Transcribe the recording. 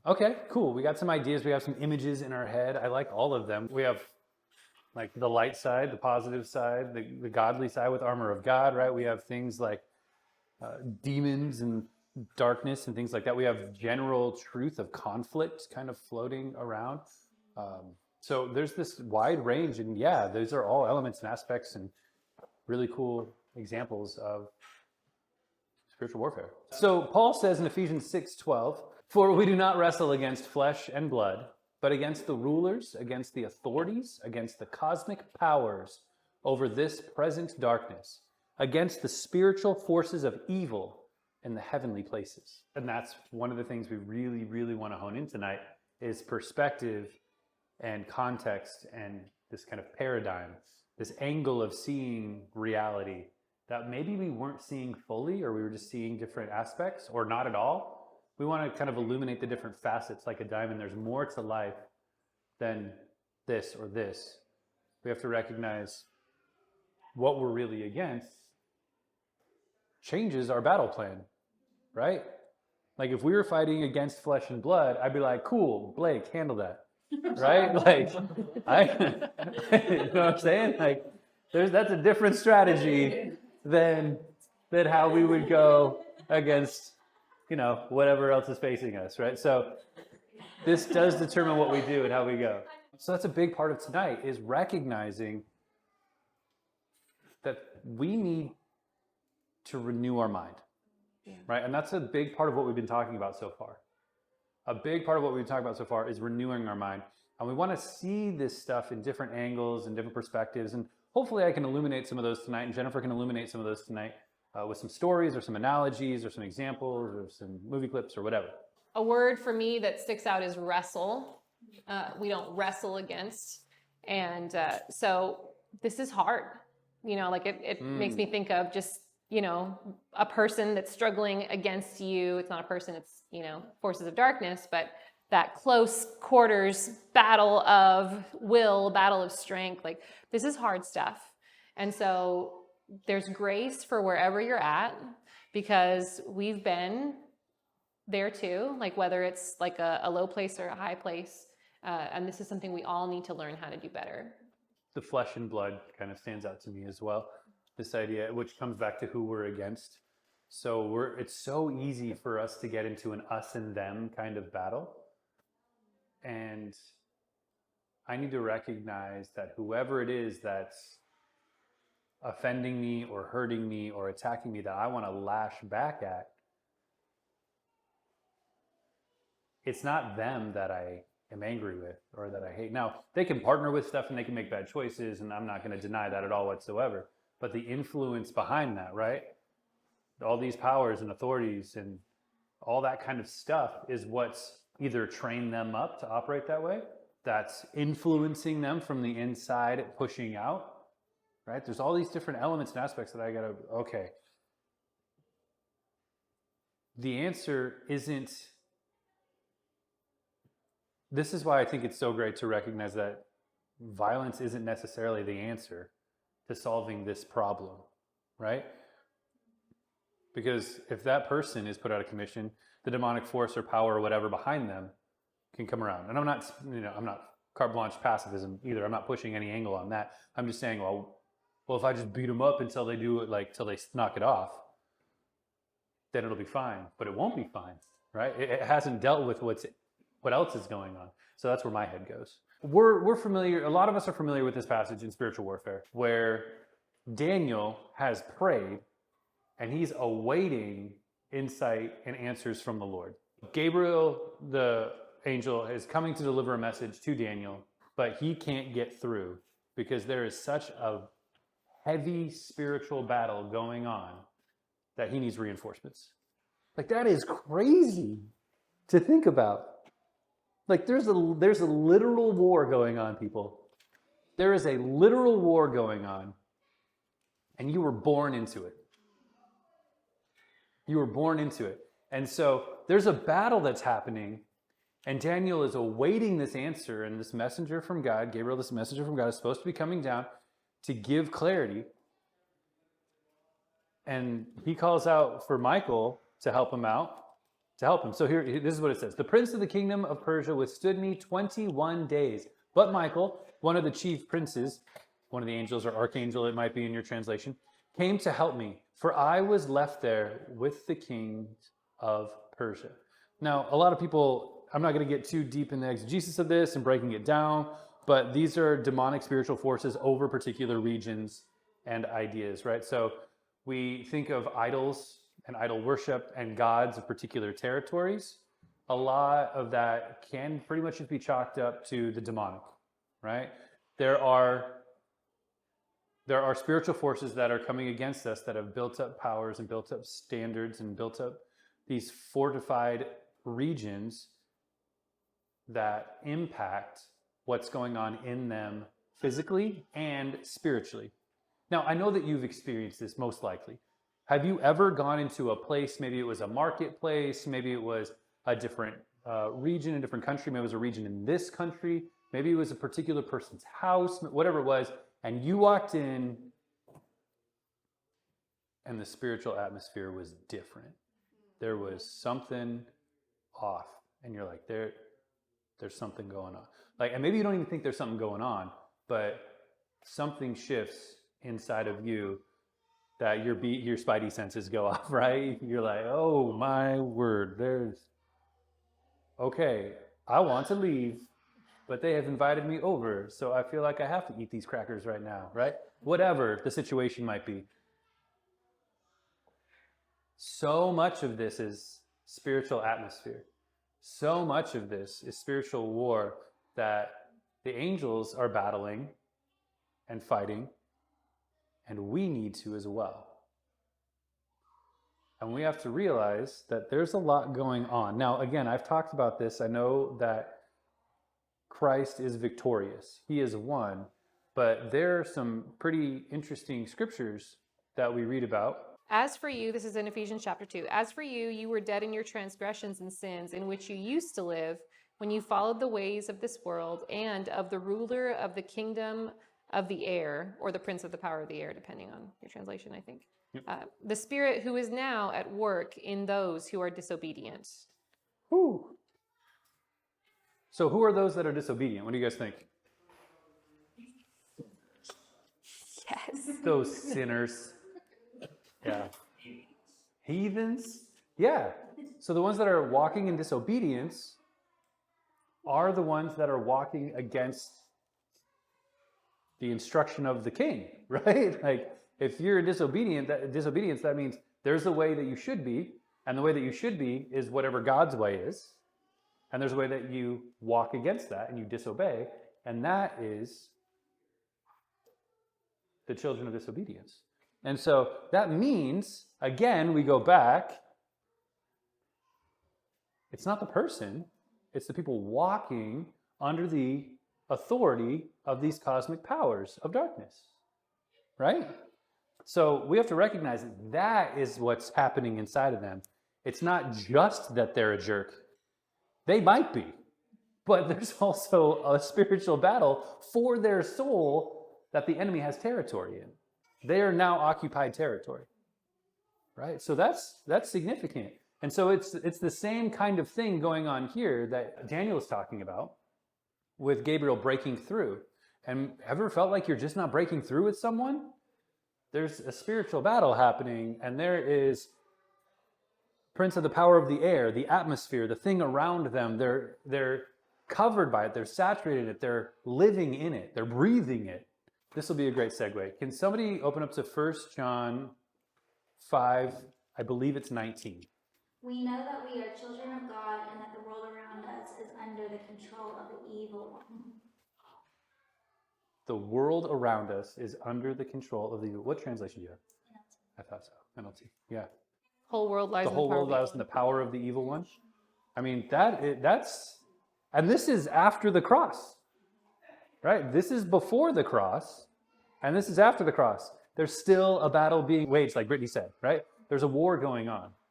Okay, cool. We got some ideas. We have some images in our head. I like all of them. We have like the light side, the positive side, the godly side with armor of God, right? We have things like demons and darkness and things like that. We have general truth of conflict kind of floating around. So there's this wide range, and yeah, those are all elements and aspects and really cool examples of spiritual warfare. So Paul says in Ephesians 6:12, "For we do not wrestle against flesh and blood, but against the rulers, against the authorities, against the cosmic powers over this present darkness, against the spiritual forces of evil in the heavenly places." And that's one of the things we really, really want to hone in tonight is perspective and context and this kind of paradigm, this angle of seeing reality that maybe we weren't seeing fully, or we were just seeing different aspects, or not at all. We want to kind of illuminate the different facets like a diamond. There's more to life than this or this. We have to recognize what we're really against changes our battle plan, right? Like if we were fighting against flesh and blood, I'd be like, cool, Blake, handle that. Right? Like, you know what I'm saying? Like, that's a different strategy than how we would go against, whatever else is facing us, right? So this does determine what we do and how we go. So that's a big part of tonight is recognizing that we need to renew our mind, right? And that's a big part of what we've been talking about so far. A big part of what we've been talking about so far is renewing our mind. And we want to see this stuff in different angles and different perspectives. And hopefully I can illuminate some of those tonight, and Jennifer can illuminate some of those tonight with some stories or some analogies or some examples or some movie clips or whatever. A word for me that sticks out is wrestle. We don't wrestle against. And so this is hard. It makes me think of just, a person that's struggling against you. It's not a person, it's, forces of darkness, but that close quarters battle of will, battle of strength, like this is hard stuff. And so there's grace for wherever you're at, because we've been there too, like whether it's like a low place or a high place. And this is something we all need to learn how to do better. The flesh and blood kind of stands out to me as well. This idea, which comes back to who we're against. So it's so easy for us to get into an us and them kind of battle. And I need to recognize that whoever it is that's offending me or hurting me or attacking me that I want to lash back at, it's not them that I am angry with or that I hate. Now, they can partner with stuff and they can make bad choices, and I'm not going to deny that at all whatsoever. But the influence behind that, right? All these powers and authorities and all that kind of stuff is what's either trained them up to operate that way, that's influencing them from the inside, pushing out, right? There's all these different elements and aspects that I gotta, okay. The answer isn't, this is why I think it's so great to recognize that violence isn't necessarily the answer to solving this problem, right? Because if that person is put out of commission, the demonic force or power or whatever behind them can come around. And I'm not carte blanche pacifism either. I'm not pushing any angle on that. I'm just saying, well, if I just beat them up until they do it, till they knock it off, then it'll be fine. But it won't be fine, right? It hasn't dealt with what else is going on. So that's where my head goes. We're familiar, a lot of us are familiar with this passage in spiritual warfare, where Daniel has prayed and he's awaiting insight and answers from the Lord. Gabriel, the angel, is coming to deliver a message to Daniel, but he can't get through because there is such a heavy spiritual battle going on that he needs reinforcements. Like, that is crazy to think about. Like, there's a literal war going on, people. There is a literal war going on, and you were born into it. You were born into it. And so there's a battle that's happening, and Daniel is awaiting this answer, and this messenger from God, Gabriel, this messenger from God, is supposed to be coming down to give clarity. And he calls out for Michael to help him out. to help him. So this is what it says. The prince of the kingdom of Persia withstood me 21 days. But Michael, one of the chief princes, one of the angels or archangel, it might be in your translation, came to help me, for I was left there with the kings of Persia. Now, a lot of people, I'm not going to get too deep in the exegesis of this and breaking it down, but these are demonic spiritual forces over particular regions and ideas, right? So we think of idols and idol worship and gods of particular territories. A lot of that can pretty much just be chalked up to the demonic, right? There are spiritual forces that are coming against us that have built up powers and built up standards and built up these fortified regions that impact what's going on in them physically and spiritually. Now, I know that you've experienced this most likely. Have you ever gone into a place, maybe it was a marketplace, maybe it was a different region, a different country, maybe it was a region in this country, maybe it was a particular person's house, whatever it was, and you walked in and the spiritual atmosphere was different. There was something off, and you're like, there's something going on. Like, and maybe you don't even think there's something going on, but something shifts inside of you that your spidey senses go off, right? You're like, oh my word, okay, I want to leave, but they have invited me over, so I feel like I have to eat these crackers right now, right? Whatever the situation might be. So much of this is spiritual atmosphere. So much of this is spiritual war that the angels are battling and fighting, and we need to as well. And we have to realize that there's a lot going on. Now, again, I've talked about this. I know that Christ is victorious. He is won. But there are some pretty interesting scriptures that we read about. As for you, this is in Ephesians chapter 2. As for you, you were dead in your transgressions and sins in which you used to live when you followed the ways of this world and of the ruler of the kingdom of the air, or the prince of the power of the air, depending on your translation, I think. Yep. The spirit who is now at work in those who are disobedient. Whew. So who are those that are disobedient? What do you guys think? Yes. Those sinners. Yeah. Heathens? Yeah. So the ones that are walking in disobedience are the ones that are walking against the instruction of the king, right? Like, if you're disobedience, that means there's a way that you should be, and the way that you should be is whatever God's way is, and there's a way that you walk against that and you disobey, and that is the children of disobedience. And so that means, again, we go back, it's not the person, it's the people walking under the authority of these cosmic powers of darkness, right? So we have to recognize that that is what's happening inside of them. It's not just that they're a jerk. They might be, but there's also a spiritual battle for their soul that the enemy has territory in. They are now occupied territory, right? So that's significant. And so it's the same kind of thing going on here that Daniel is talking about with Gabriel breaking through. And ever felt like you're just not breaking through with someone? There's a spiritual battle happening, and there is prince of the power of the air, the atmosphere, the thing around them. They're covered by it. They're saturated in it. They're living in it. They're breathing it. This will be a great segue. Can somebody open up to 1 John 5, I believe it's 19. We know that we are children of God and that the world around us is under the control of the evil one. The world around us is under the control of the evil. What translation do you have? NLT. I thought so. NLT. Yeah. Whole world lies the whole world lies in the power of the evil one. I mean, that's, and this is after the cross, right? This is before the cross, and this is after the cross. There's still a battle being waged, like Brittany said, right? There's a war going on.